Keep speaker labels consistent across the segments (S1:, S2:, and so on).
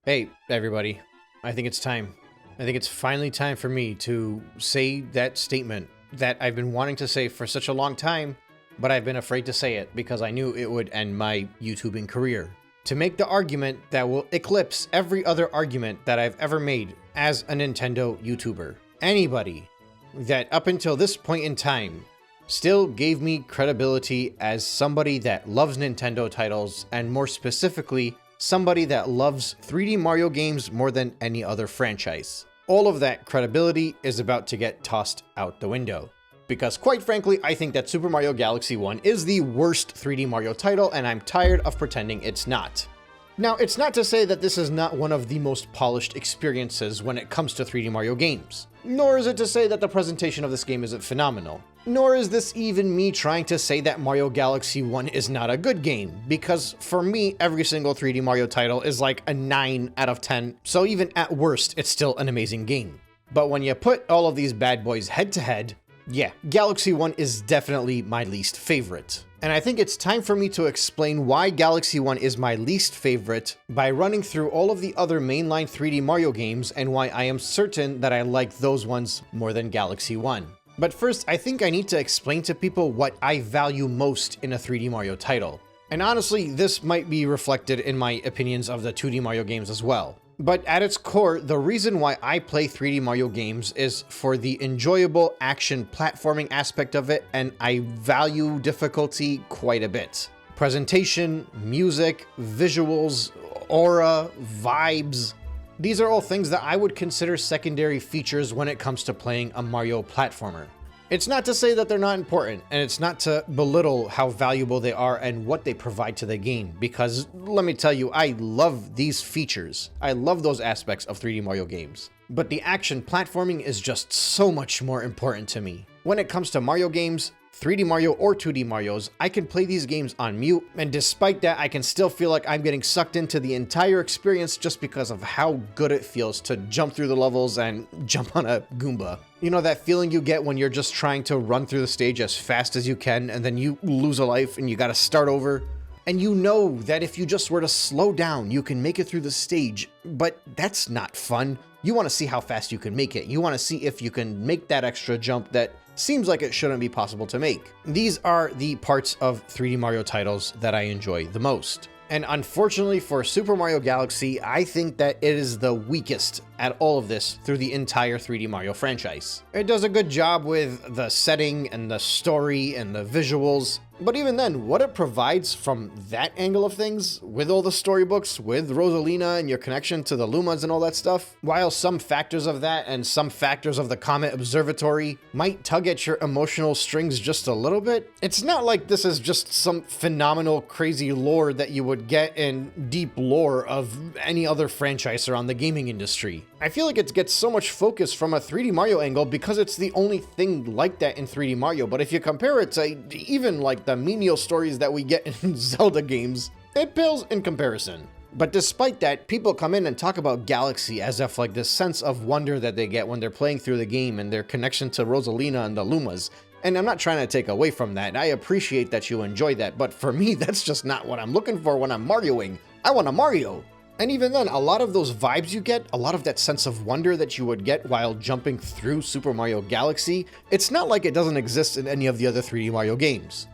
S1: Hey, everybody. I think it's time. I think it's finally time for me to say that statement that I've been wanting to say for such a long time, but I've been afraid to say it because I knew it would end my YouTubing career. To make the argument that will eclipse every other argument that I've ever made as a Nintendo YouTuber. Anybody that up until this point in time still gave me credibility as somebody that loves Nintendo titles, and more specifically, somebody that loves 3D Mario games more than any other franchise. All of that credibility is about to get tossed out the window. Because quite frankly, I think that Super Mario Galaxy 1 is the worst 3D Mario title, and I'm tired of pretending it's not. Now, it's not to say that this is not one of the most polished experiences when it comes to 3D Mario games. Nor is it to say that the presentation of this game isn't phenomenal. Nor is this even me trying to say that Mario Galaxy 1 is not a good game, because for me, every single 3D Mario title is like a 9 out of 10, so even at worst, it's still an amazing game. But when you put all of these bad boys head to head, yeah, Galaxy 1 is definitely my least favorite. And I think it's time for me to explain why Galaxy 1 is my least favorite by running through all of the other mainline 3D Mario games and why I am certain that I like those ones more than Galaxy 1. But first, I think I need to explain to people what I value most in a 3D Mario title. And honestly, this might be reflected in my opinions of the 2D Mario games as well. But at its core, the reason why I play 3D Mario games is for the enjoyable action platforming aspect of it, and I value difficulty quite a bit. Presentation, music, visuals, aura, vibes. These are all things that I would consider secondary features when it comes to playing a Mario platformer. It's not to say that they're not important, and it's not to belittle how valuable they are and what they provide to the game, because let me tell you, I love these features. I love those aspects of 3D Mario games. But the action platforming is just so much more important to me. When it comes to Mario games, 3D Mario or 2D Marios, I can play these games on mute, and despite that, I can still feel like I'm getting sucked into the entire experience just because of how good it feels to jump through the levels and jump on a Goomba. You know that feeling you get when you're just trying to run through the stage as fast as you can, and then you lose a life and you gotta start over? And you know that if you just were to slow down, you can make it through the stage, but that's not fun. You want to see how fast you can make it. You want to see if you can make that extra jump that seems like it shouldn't be possible to make. These are the parts of 3D Mario titles that I enjoy the most. And unfortunately for Super Mario Galaxy, I think that it is the weakest at all of this through the entire 3D Mario franchise. It does a good job with the setting and the story and the visuals, but even then, what it provides from that angle of things, with all the storybooks, with Rosalina and your connection to the Lumas and all that stuff, while some factors of that and some factors of the Comet Observatory might tug at your emotional strings just a little bit, it's not like this is just some phenomenal, crazy lore that you would get in deep lore of any other franchise around the gaming industry. I feel like it gets so much focus from a 3D Mario angle because it's the only thing like that in 3D Mario, but if you compare it to even like the menial stories that we get in Zelda games, it pales in comparison. But despite that, people come in and talk about Galaxy as if like this sense of wonder that they get when they're playing through the game and their connection to Rosalina and the Lumas. And I'm not trying to take away from that. I appreciate that you enjoy that, but for me, that's just not what I'm looking for when I'm Marioing. I want a Mario. And even then, a lot of those vibes you get, a lot of that sense of wonder that you would get while jumping through Super Mario Galaxy, it's not like it doesn't exist in any of the other 3D Mario games.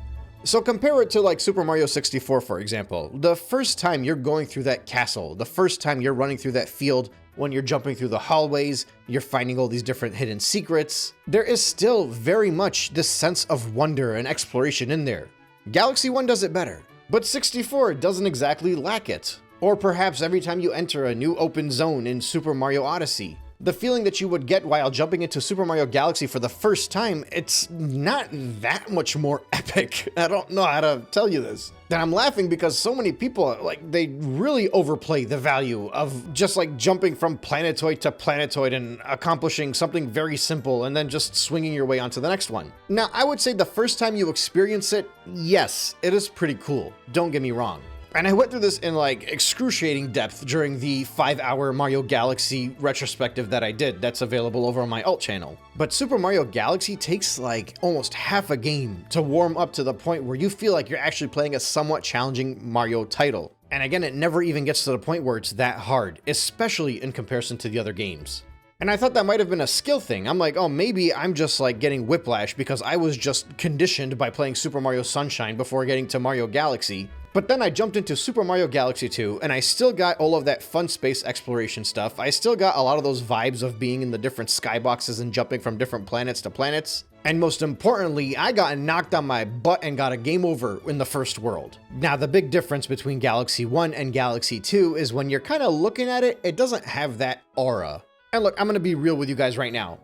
S1: So compare it to like Super Mario 64, for example. The first time you're going through that castle, the first time you're running through that field, when you're jumping through the hallways, you're finding all these different hidden secrets, there is still very much this sense of wonder and exploration in there. Galaxy 1 does it better, but 64 doesn't exactly lack it. Or perhaps every time you enter a new open zone in Super Mario Odyssey, the feeling that you would get while jumping into Super Mario Galaxy for the first time, it's not that much more epic. I don't know how to tell you this. And I'm laughing because so many people, like, they really overplay the value of just like jumping from planetoid to planetoid and accomplishing something very simple and then just swinging your way onto the next one. Now, I would say the first time you experience it, yes, it is pretty cool. Don't get me wrong. And I went through this in like excruciating depth during the 5-hour Mario Galaxy retrospective that I did that's available over on my alt channel. But Super Mario Galaxy takes like almost half a game to warm up to the point where you feel like you're actually playing a somewhat challenging Mario title. And again, it never even gets to the point where it's that hard, especially in comparison to the other games. And I thought that might have been a skill thing. I'm like, oh, maybe I'm just like getting whiplash because I was just conditioned by playing Super Mario Sunshine before getting to Mario Galaxy. But then I jumped into Super Mario Galaxy 2, and I still got all of that fun space exploration stuff. I still got a lot of those vibes of being in the different skyboxes and jumping from different planets to planets. And most importantly, I got knocked on my butt and got a game over in the first world. Now, the big difference between Galaxy 1 and Galaxy 2 is when you're kind of looking at it, it doesn't have that aura. And look, I'm gonna be real with you guys right now.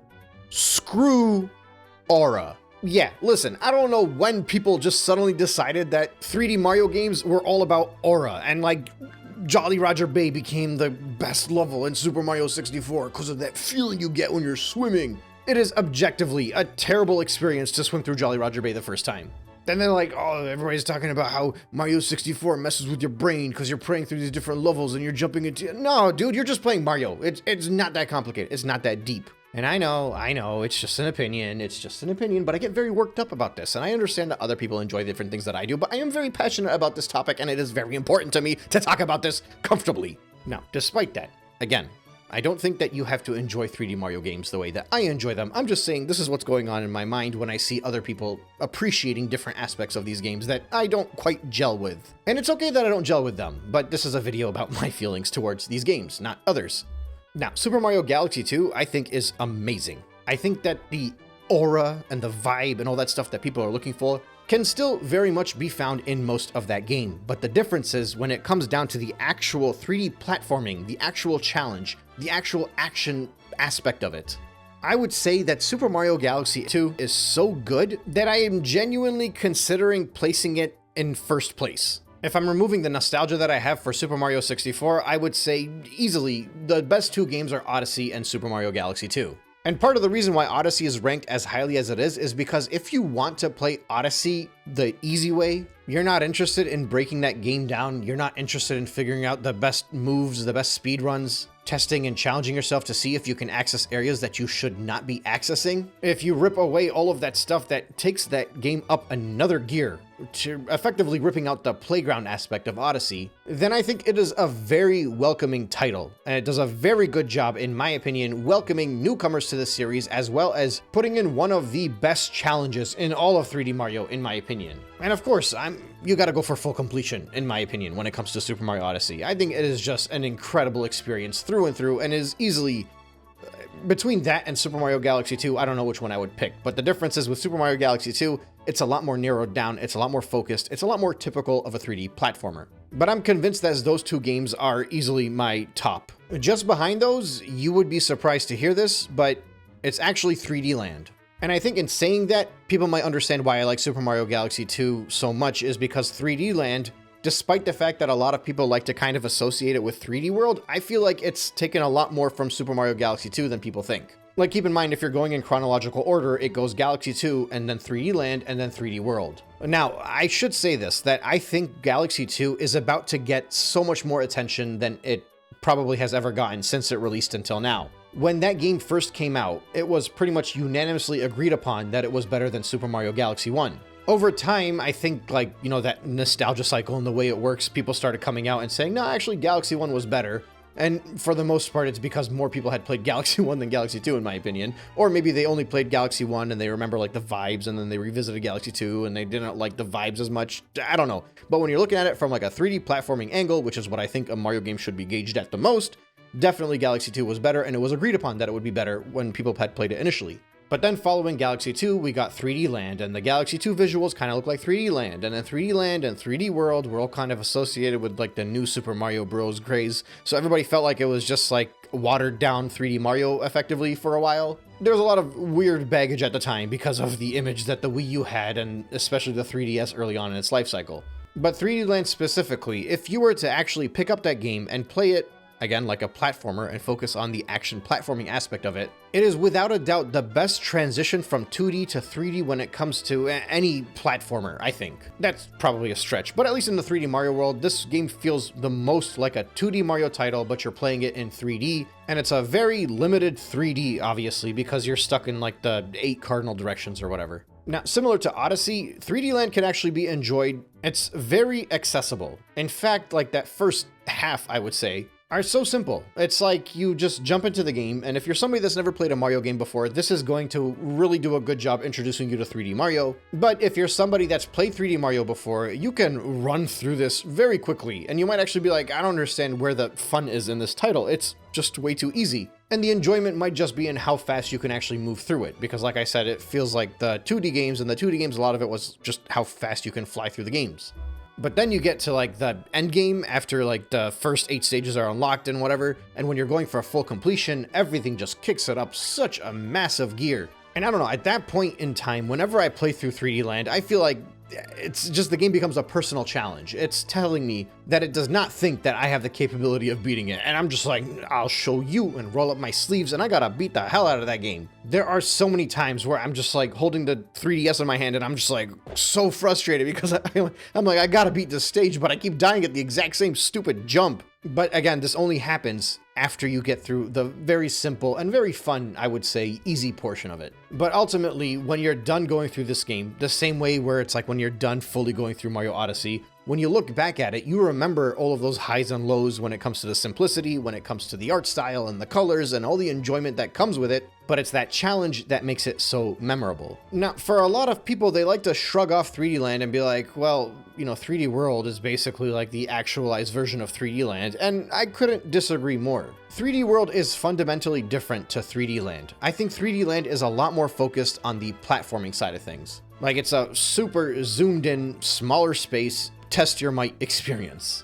S1: Screw aura. Yeah, listen, I don't know when people just suddenly decided that 3D Mario games were all about aura, and like Jolly Roger Bay became the best level in Super Mario 64 because of that feeling you get when you're swimming. It is objectively a terrible experience to swim through Jolly Roger Bay the first time. Then they're like, oh, everybody's talking about how Mario 64 messes with your brain because you're playing through these different levels and you're jumping into... No, dude, you're just playing Mario. It's not that complicated. It's not that deep. And I know, it's just an opinion. It's just an opinion, but I get very worked up about this. And I understand that other people enjoy different things that I do, but I am very passionate about this topic, and it is very important to me to talk about this comfortably. Now, despite that, again, I don't think that you have to enjoy 3D Mario games the way that I enjoy them. I'm just saying this is what's going on in my mind when I see other people appreciating different aspects of these games that I don't quite gel with. And it's okay that I don't gel with them, but this is a video about my feelings towards these games, not others. Now, Super Mario Galaxy 2, I think, is amazing. I think that the aura and the vibe and all that stuff that people are looking for can still very much be found in most of that game. But the difference is when it comes down to the actual 3D platforming, the actual challenge, the actual action aspect of it. I would say that Super Mario Galaxy 2 is so good that I am genuinely considering placing it in first place. If I'm removing the nostalgia that I have for Super Mario 64, I would say easily the best two games are Odyssey and Super Mario Galaxy 2. And part of the reason why Odyssey is ranked as highly as it is because if you want to play Odyssey the easy way, you're not interested in breaking that game down, you're not interested in figuring out the best moves, the best speed runs, testing and challenging yourself to see if you can access areas that you should not be accessing. If you rip away all of that stuff that takes that game up another gear, to effectively ripping out the playground aspect of Odyssey, then I think it is a very welcoming title, and it does a very good job, in my opinion, welcoming newcomers to the series, as well as putting in one of the best challenges in all of 3D Mario, in my opinion. And of course, you gotta go for full completion, in my opinion, when it comes to Super Mario Odyssey. I think it is just an incredible experience through and through, and is easily... Between that and Super Mario Galaxy 2, I don't know which one I would pick, but the difference is with Super Mario Galaxy 2, it's a lot more narrowed down, it's a lot more focused, it's a lot more typical of a 3D platformer. But I'm convinced that those two games are easily my top. Just behind those, you would be surprised to hear this, but it's actually 3D Land. And I think in saying that, people might understand why I like Super Mario Galaxy 2 so much is because 3D Land, despite the fact that a lot of people like to kind of associate it with 3D World, I feel like it's taken a lot more from Super Mario Galaxy 2 than people think. Like, keep in mind, if you're going in chronological order, it goes Galaxy 2, and then 3D Land, and then 3D World. Now, I should say this, that I think Galaxy 2 is about to get so much more attention than it probably has ever gotten since it released until now. When that game first came out, it was pretty much unanimously agreed upon that it was better than Super Mario Galaxy 1. Over time, I think, like, you know, that nostalgia cycle and the way it works, people started coming out and saying, no, actually, Galaxy 1 was better. And for the most part, it's because more people had played Galaxy 1 than Galaxy 2, in my opinion. Or maybe they only played Galaxy 1 and they remember, like, the vibes, and then they revisited Galaxy 2 and they didn't like the vibes as much. I don't know. But when you're looking at it from, like, a 3D platforming angle, which is what I think a Mario game should be gauged at the most, definitely Galaxy 2 was better, and it was agreed upon that it would be better when people had played it initially. But then following Galaxy 2, we got 3D Land, and the Galaxy 2 visuals kind of look like 3D Land, and then 3D Land and 3D World were all kind of associated with, like, the new Super Mario Bros. Craze, so everybody felt like it was just, like, watered down 3D Mario effectively for a while. There was a lot of weird baggage at the time because of the image that the Wii U had, and especially the 3DS early on in its life cycle. But 3D Land specifically, if you were to actually pick up that game and play it, again, like a platformer, and focus on the action platforming aspect of it, it is without a doubt the best transition from 2D to 3D when it comes to any platformer, I think. That's probably a stretch, but at least in the 3D Mario world, this game feels the most like a 2D Mario title, but you're playing it in 3D, and it's a very limited 3D, obviously, because you're stuck in, like, the 8 cardinal directions or whatever. Now, similar to Odyssey, 3D Land can actually be enjoyed It's very accessible. In fact, like that first half, I would say, are so simple. It's like you just jump into the game, and if you're somebody that's never played a Mario game before, this is going to really do a good job introducing you to 3D Mario. But if you're somebody that's played 3D Mario before, you can run through this very quickly, and you might actually be like, I don't understand where the fun is in this title. It's just way too easy. And the enjoyment might just be in how fast you can actually move through it, because like I said, it feels like the 2D games, and the 2D games, a lot of it was just how fast you can fly through the games. But then you get to like the end game after like the first 8 stages are unlocked and whatever, and when you're going for a full completion, everything just kicks it up such a massive gear. And I don't know, at that point in time, whenever I play through 3D Land, I feel like it's just the game becomes a personal challenge. It's telling me that it does not think that I have the capability of beating it. And I'm just like, I'll show you, and roll up my sleeves, and I gotta beat the hell out of that game. There are so many times where I'm just like holding the 3DS in my hand and I'm just like so frustrated because I'm like, I gotta beat this stage, but I keep dying at the exact same stupid jump. But again, this only happens after you get through the very simple and very fun, I would say, easy portion of it. But ultimately, when you're done going through this game, the same way where it's like when you're done fully going through Mario Odyssey, when you look back at it, you remember all of those highs and lows when it comes to the simplicity, when it comes to the art style and the colors and all the enjoyment that comes with it, but it's that challenge that makes it so memorable. Now, for a lot of people, they like to shrug off 3D Land and be like, well, you know, 3D World is basically like the actualized version of 3D Land, and I couldn't disagree more. 3D World is fundamentally different to 3D Land. I think 3D Land is a lot more focused on the platforming side of things. Like, it's a super zoomed in, smaller space, test your might experience.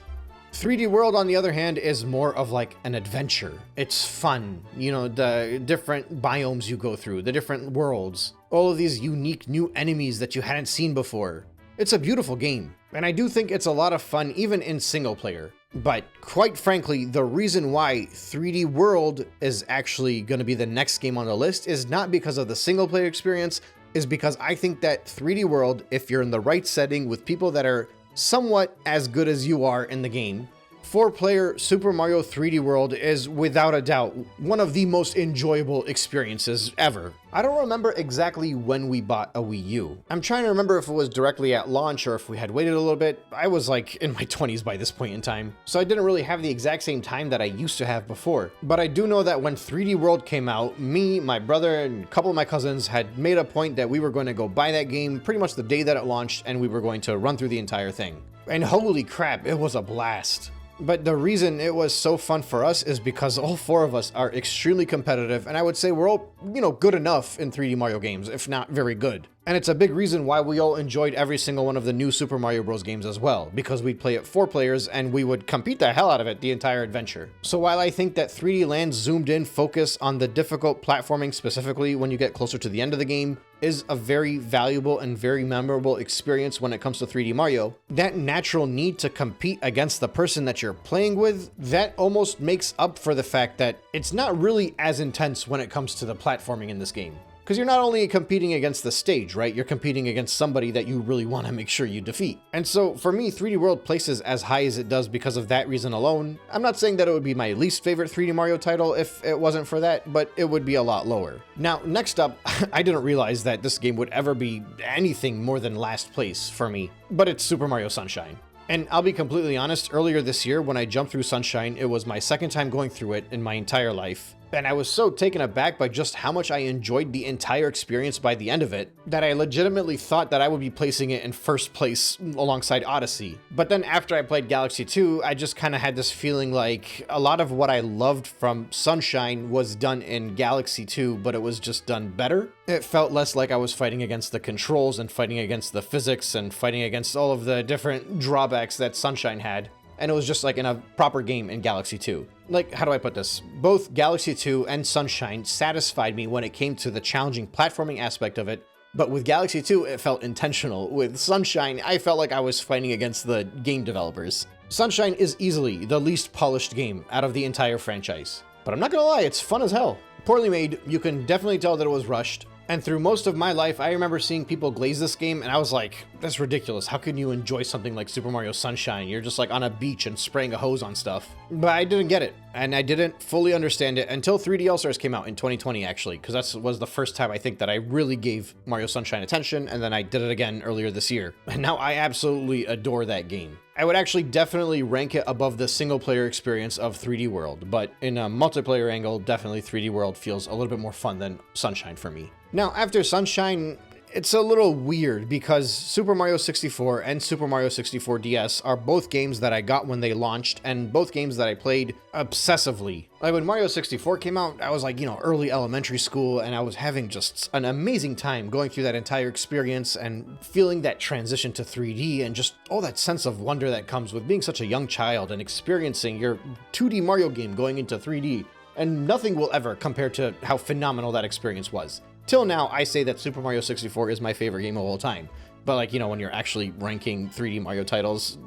S1: 3D World, on the other hand, is more of like an adventure. It's fun, you know, the different biomes you go through, the different worlds, all of these unique new enemies that you hadn't seen before. It's a beautiful game, and I do think it's a lot of fun even in single player. But quite frankly, the reason why 3D World is actually going to be the next game on the list is not because of the single player experience, is because I think that 3D World, if you're in the right setting with people that are somewhat as good as you are in the game, 4-player Super Mario 3D World is without a doubt one of the most enjoyable experiences ever. I don't remember exactly when we bought a Wii U. I'm trying to remember if it was directly at launch or if we had waited a little bit. I was like in my 20s by this point in time, so I didn't really have the exact same time that I used to have before. But I do know that when 3D World came out, me, my brother, and a couple of my cousins had made a point that we were going to go buy that game pretty much the day that it launched, and we were going to run through the entire thing. And holy crap, it was a blast. But the reason it was so fun for us is because all 4 of us are extremely competitive, and I would say we're all, you know, good enough in 3D Mario games, if not very good. And it's a big reason why we all enjoyed every single one of the new Super Mario Bros. Games as well, because we'd play it 4 players and we would compete the hell out of it the entire adventure. So while I think that 3D Land's zoomed in focus on the difficult platforming, specifically when you get closer to the end of the game, is a very valuable and very memorable experience when it comes to 3D Mario, that natural need to compete against the person that you're playing with, that almost makes up for the fact that it's not really as intense when it comes to the platforming in this game. Because you're not only competing against the stage, right? You're competing against somebody that you really want to make sure you defeat. And so for me, 3D World places as high as it does because of that reason alone. I'm not saying that it would be my least favorite 3D Mario title if it wasn't for that, but it would be a lot lower. Now, next up, I didn't realize that this game would ever be anything more than last place for me, but it's Super Mario Sunshine. And I'll be completely honest, earlier this year when I jumped through Sunshine, it was my second time going through it in my entire life. And I was so taken aback by just how much I enjoyed the entire experience by the end of it, that I legitimately thought that I would be placing it in first place alongside Odyssey. But then after I played Galaxy 2, I just kind of had this feeling like a lot of what I loved from Sunshine was done in Galaxy 2, but it was just done better. It felt less like I was fighting against the controls and fighting against the physics and fighting against all of the different drawbacks that Sunshine had. And it was just like in a proper game in Galaxy 2. Like, how do I put this? Both Galaxy 2 and Sunshine satisfied me when it came to the challenging platforming aspect of it, but with Galaxy 2, it felt intentional. With Sunshine, I felt like I was fighting against the game developers. Sunshine is easily the least polished game out of the entire franchise. But I'm not gonna lie, it's fun as hell. Poorly made, you can definitely tell that it was rushed. And through most of my life, I remember seeing people glaze this game, and I was like, that's ridiculous. How can you enjoy something like Super Mario Sunshine? You're just like on a beach and spraying a hose on stuff. But I didn't get it, and I didn't fully understand it until 3D All-Stars came out in 2020, actually, because that was the first time I think that I really gave Mario Sunshine attention, and then I did it again earlier this year. And now I absolutely adore that game. I would actually definitely rank it above the single player experience of 3D World, but in a multiplayer angle, definitely 3D World feels a little bit more fun than Sunshine for me. Now, after Sunshine, it's a little weird because Super Mario 64 and Super Mario 64 DS are both games that I got when they launched and both games that I played obsessively. Like when Mario 64 came out, I was like, early elementary school, and I was having just an amazing time going through that entire experience and feeling that transition to 3D and just all that sense of wonder that comes with being such a young child and experiencing your 2D Mario game going into 3D. And nothing will ever compare to how phenomenal that experience was. Till now, I say that Super Mario 64 is my favorite game of all time. But when you're actually ranking 3D Mario titles,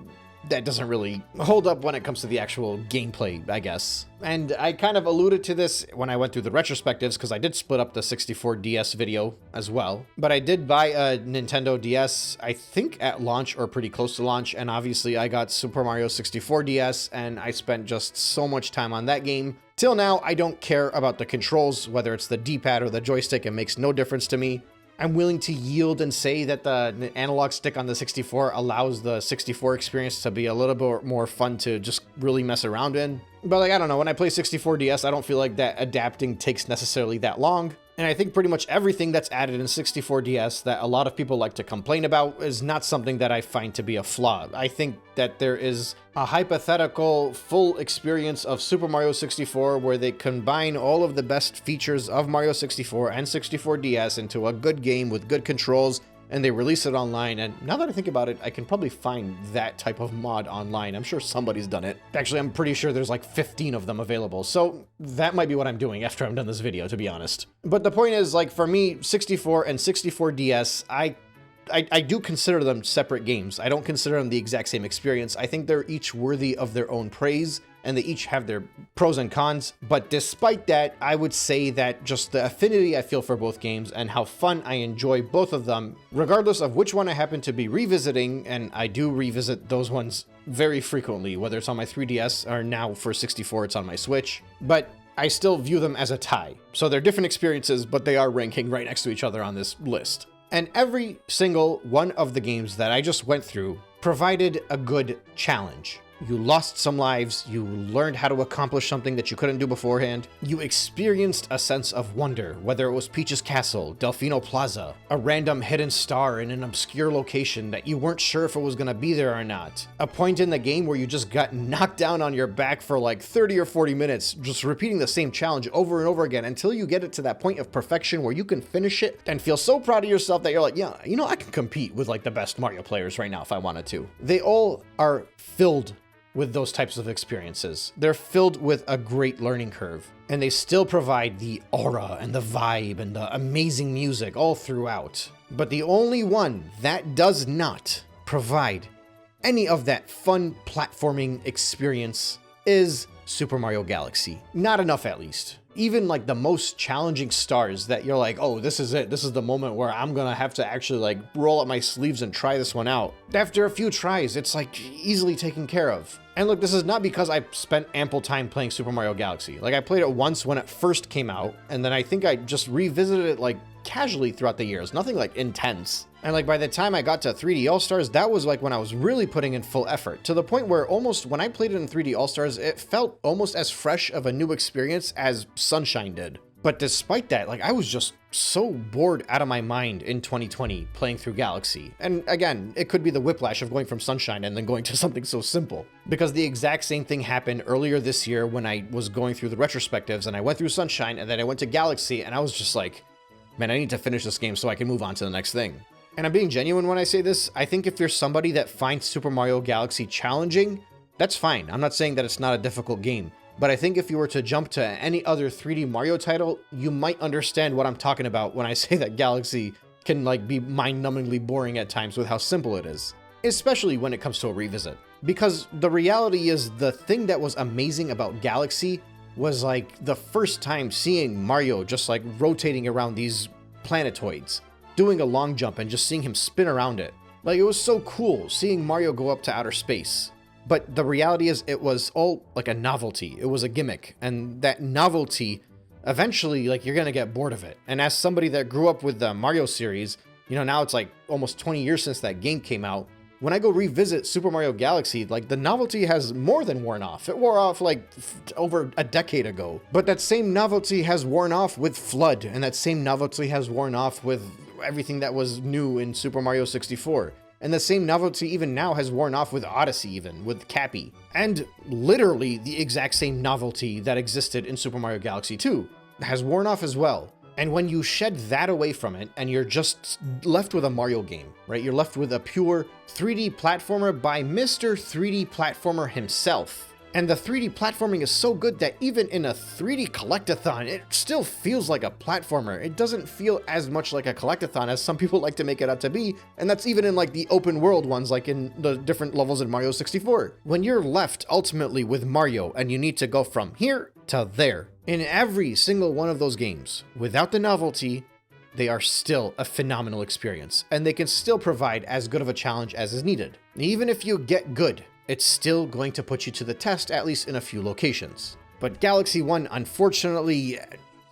S1: that doesn't really hold up when it comes to the actual gameplay, I guess. And I kind of alluded to this when I went through the retrospectives, because I did split up the 64 DS video as well. But I did buy a Nintendo DS, I think at launch or pretty close to launch, and obviously I got Super Mario 64 DS, and I spent just so much time on that game. Till now, I don't care about the controls, whether it's the D-pad or the joystick, it makes no difference to me. I'm willing to yield and say that the analog stick on the 64 allows the 64 experience to be a little bit more fun to just really mess around in. But I don't know, when I play 64 DS, I don't feel like that adapting takes necessarily that long. And I think pretty much everything that's added in 64 DS that a lot of people like to complain about is not something that I find to be a flaw. I think that there is a hypothetical full experience of Super Mario 64 where they combine all of the best features of Mario 64 and 64 DS into a good game with good controls, and they release it online. And now that I think about it, I can probably find that type of mod online. I'm sure somebody's done it. Actually, I'm pretty sure there's like 15 of them available. So that might be what I'm doing after I'm done this video, to be honest. But the point is, for me, 64 and 64 DS, I do consider them separate games. I don't consider them the exact same experience. I think they're each worthy of their own praise, and they each have their pros and cons. But despite that, I would say that just the affinity I feel for both games and how fun I enjoy both of them, regardless of which one I happen to be revisiting, and I do revisit those ones very frequently, whether it's on my 3DS or now for 64, it's on my Switch. But I still view them as a tie. So they're different experiences, but they are ranking right next to each other on this list. And every single one of the games that I just went through provided a good challenge. You lost some lives, you learned how to accomplish something that you couldn't do beforehand, you experienced a sense of wonder, whether it was Peach's Castle, Delfino Plaza, a random hidden star in an obscure location that you weren't sure if it was gonna be there or not, a point in the game where you just got knocked down on your back for like 30 or 40 minutes, just repeating the same challenge over and over again until you get it to that point of perfection where you can finish it and feel so proud of yourself that you're like, yeah, I can compete with like the best Mario players right now if I wanted to. They all are filled with those types of experiences. They're filled with a great learning curve, and they still provide the aura and the vibe and the amazing music all throughout. But the only one that does not provide any of that fun platforming experience is Super Mario Galaxy. Not enough, at least. Even like the most challenging stars that you're like, oh, this is it. This is the moment where I'm gonna have to actually like roll up my sleeves and try this one out. After a few tries, it's like easily taken care of. And look, this is not because I spent ample time playing Super Mario Galaxy. Like I played it once when it first came out, and then I think I just revisited it like casually throughout the years, nothing like intense. And like by the time I got to 3D All-Stars, that was like when I was really putting in full effort, to the point where almost when I played it in 3D All-Stars, it felt almost as fresh of a new experience as Sunshine did. But despite that, like I was just so bored out of my mind in 2020 playing through Galaxy. And again, it could be the whiplash of going from Sunshine and then going to something so simple. Because the exact same thing happened earlier this year when I was going through the retrospectives, and I went through Sunshine and then I went to Galaxy, and I was just like, man, I need to finish this game so I can move on to the next thing. And I'm being genuine when I say this. I think if you're somebody that finds Super Mario Galaxy challenging, that's fine. I'm not saying that it's not a difficult game. But I think if you were to jump to any other 3D Mario title, you might understand what I'm talking about when I say that Galaxy can like be mind-numbingly boring at times with how simple it is. Especially when it comes to a revisit. Because the reality is, the thing that was amazing about Galaxy was like the first time seeing Mario just like rotating around these planetoids, doing a long jump and just seeing him spin around it. Like, it was so cool seeing Mario go up to outer space. But the reality is it was all like a novelty. It was a gimmick. And that novelty, eventually, like, you're gonna get bored of it. And as somebody that grew up with the Mario series, you know, now it's like almost 20 years since that game came out. When I go revisit Super Mario Galaxy, like, the novelty has more than worn off. It wore off like over a decade ago. But that same novelty has worn off with Flood, and that same novelty has worn off with everything that was new in Super Mario 64. And the same novelty even now has worn off with Odyssey, even with Cappy. And literally the exact same novelty that existed in Super Mario Galaxy 2 has worn off as well. And when you shed that away from it and you're just left with a Mario game, right? You're left with a pure 3D platformer by Mr. 3D Platformer himself. And the 3D platforming is so good that even in a 3D collectathon, it still feels like a platformer. It doesn't feel as much like a collectathon as some people like to make it out to be, and that's even in like the open world ones, like in the different levels in Mario 64. When you're left ultimately with Mario and you need to go from here to there, in every single one of those games, without the novelty, they are still a phenomenal experience, and they can still provide as good of a challenge as is needed. Even if you get good, it's still going to put you to the test, at least in a few locations. But Galaxy 1, unfortunately,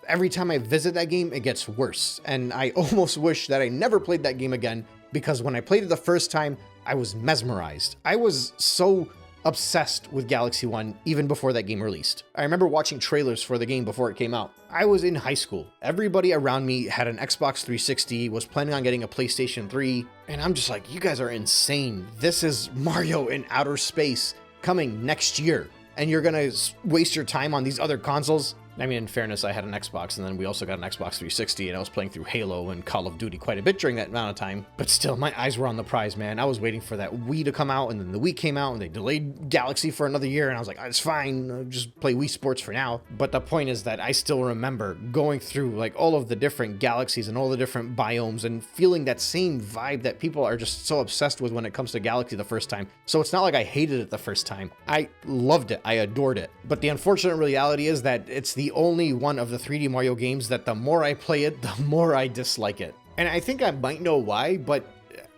S1: every time I visit that game, it gets worse. And I almost wish that I never played that game again, because when I played it the first time, I was mesmerized. I was so obsessed with Galaxy 1 even before that game released. I remember watching trailers for the game before it came out. I was in high school. Everybody around me had an Xbox 360, was planning on getting a PlayStation 3, and I'm just like, you guys are insane. This is Mario in outer space coming next year, and you're gonna waste your time on these other consoles? I mean, in fairness, I had an Xbox, and then we also got an Xbox 360, and I was playing through Halo and Call of Duty quite a bit during that amount of time. But still, my eyes were on the prize, man. I was waiting for that Wii to come out, and then the Wii came out, and they delayed Galaxy for another year, and I was like, it's fine, I'll just play Wii Sports for now. But the point is that I still remember going through like all of the different galaxies and all the different biomes and feeling that same vibe that people are just so obsessed with when it comes to Galaxy the first time. So it's not like I hated it the first time. I loved it. I adored it. But the unfortunate reality is that it's the only one of the 3D Mario games that the more I play it, the more I dislike it. And I think I might know why, but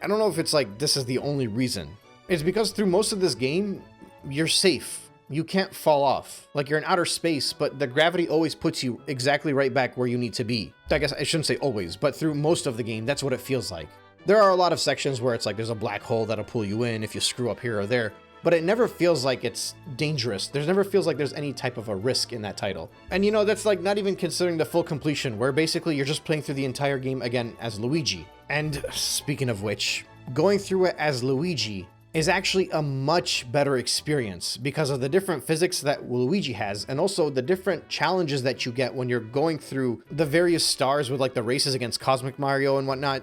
S1: I don't know if it's like this is the only reason. It's because through most of this game, you're safe. You can't fall off. Like, you're in outer space, but the gravity always puts you exactly right back where you need to be. I guess I shouldn't say always, but through most of the game, that's what it feels like. There are a lot of sections where it's like there's a black hole that'll pull you in if you screw up here or there, but it never feels like it's dangerous. There never feels like there's any type of a risk in that title. And you know, that's like not even considering the full completion, where basically you're just playing through the entire game again as Luigi. And speaking of which, going through it as Luigi is actually a much better experience because of the different physics that Luigi has, and also the different challenges that you get when you're going through the various stars with like the races against Cosmic Mario and whatnot.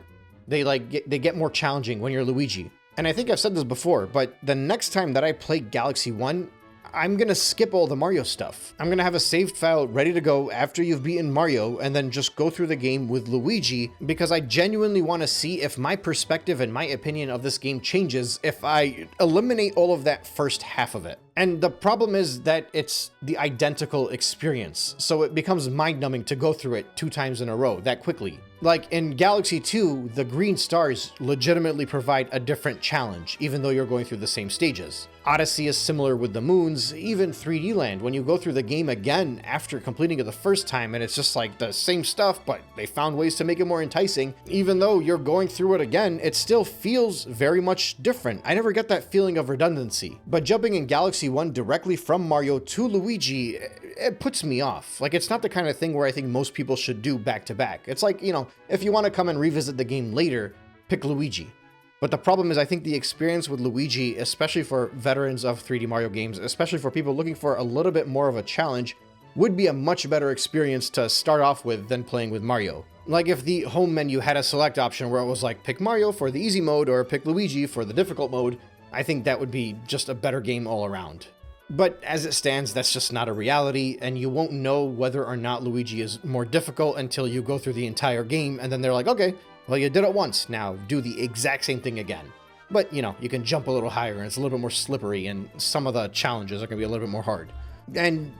S1: They get more challenging when you're Luigi. And I think I've said this before, but the next time that I play Galaxy 1, I'm gonna skip all the Mario stuff. I'm gonna have a saved file ready to go after you've beaten Mario and then just go through the game with Luigi, because I genuinely want to see if my perspective and my opinion of this game changes if I eliminate all of that first half of it. And the problem is that it's the identical experience, so it becomes mind-numbing to go through it 2 times in a row that quickly. Like in Galaxy 2, the green stars legitimately provide a different challenge, even though you're going through the same stages. Odyssey is similar with the moons, even 3D Land, when you go through the game again after completing it the first time, and it's just like the same stuff, but they found ways to make it more enticing. Even though you're going through it again, it still feels very much different. I never get that feeling of redundancy. But jumping in Galaxy 1 directly from Mario to Luigi, it puts me off. Like, it's not the kind of thing where I think most people should do back to back. It's like, you know, if you want to come and revisit the game later, pick Luigi. But the problem is, I think the experience with Luigi, especially for veterans of 3D Mario games, especially for people looking for a little bit more of a challenge, would be a much better experience to start off with than playing with Mario. Like if the home menu had a select option where it was like, pick Mario for the easy mode or pick Luigi for the difficult mode, I think that would be just a better game all around. But as it stands, that's just not a reality, and you won't know whether or not Luigi is more difficult until you go through the entire game, and then they're like, okay, well, you did it once, now do the exact same thing again. But, you know, you can jump a little higher, and it's a little bit more slippery, and some of the challenges are going to be a little bit more hard. And,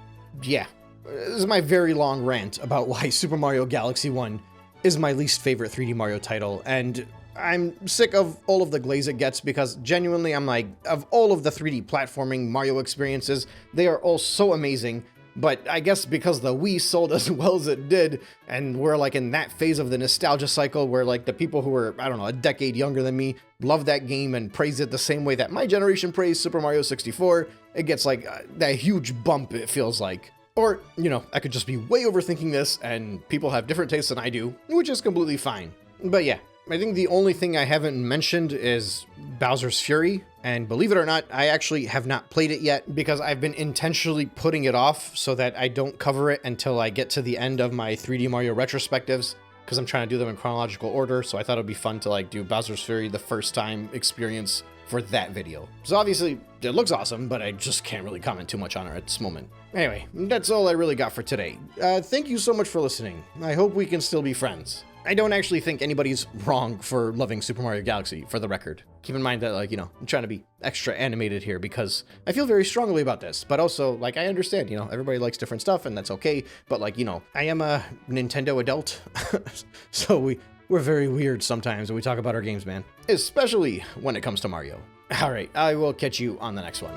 S1: yeah, this is my very long rant about why Super Mario Galaxy 1 is my least favorite 3D Mario title, and I'm sick of all of the glaze it gets because genuinely I'm like, of all of the 3D platforming Mario experiences, they are all so amazing. But I guess because the Wii sold as well as it did, and we're like in that phase of the nostalgia cycle where like the people who were, I don't know, a decade younger than me love that game and praise it the same way that my generation praised Super Mario 64, it gets like that huge bump, it feels like. Or, you know, I could just be way overthinking this and people have different tastes than I do, which is completely fine. But yeah, I think the only thing I haven't mentioned is Bowser's Fury, and believe it or not, I actually have not played it yet because I've been intentionally putting it off so that I don't cover it until I get to the end of my 3D Mario retrospectives, because I'm trying to do them in chronological order, so I thought it'd be fun to like do Bowser's Fury the first time experience for that video. So obviously, it looks awesome, but I just can't really comment too much on it at this moment. Anyway, that's all I really got for today. Thank you so much for listening. I hope we can still be friends. I don't actually think anybody's wrong for loving Super Mario Galaxy, for the record. Keep in mind that, like, you know, I'm trying to be extra animated here because I feel very strongly about this, but also, like, I understand, you know, everybody likes different stuff and that's okay, but, like, you know, I am a Nintendo adult, so we're very weird sometimes when we talk about our games, man. Especially when it comes to Mario. Alright, I will catch you on the next one.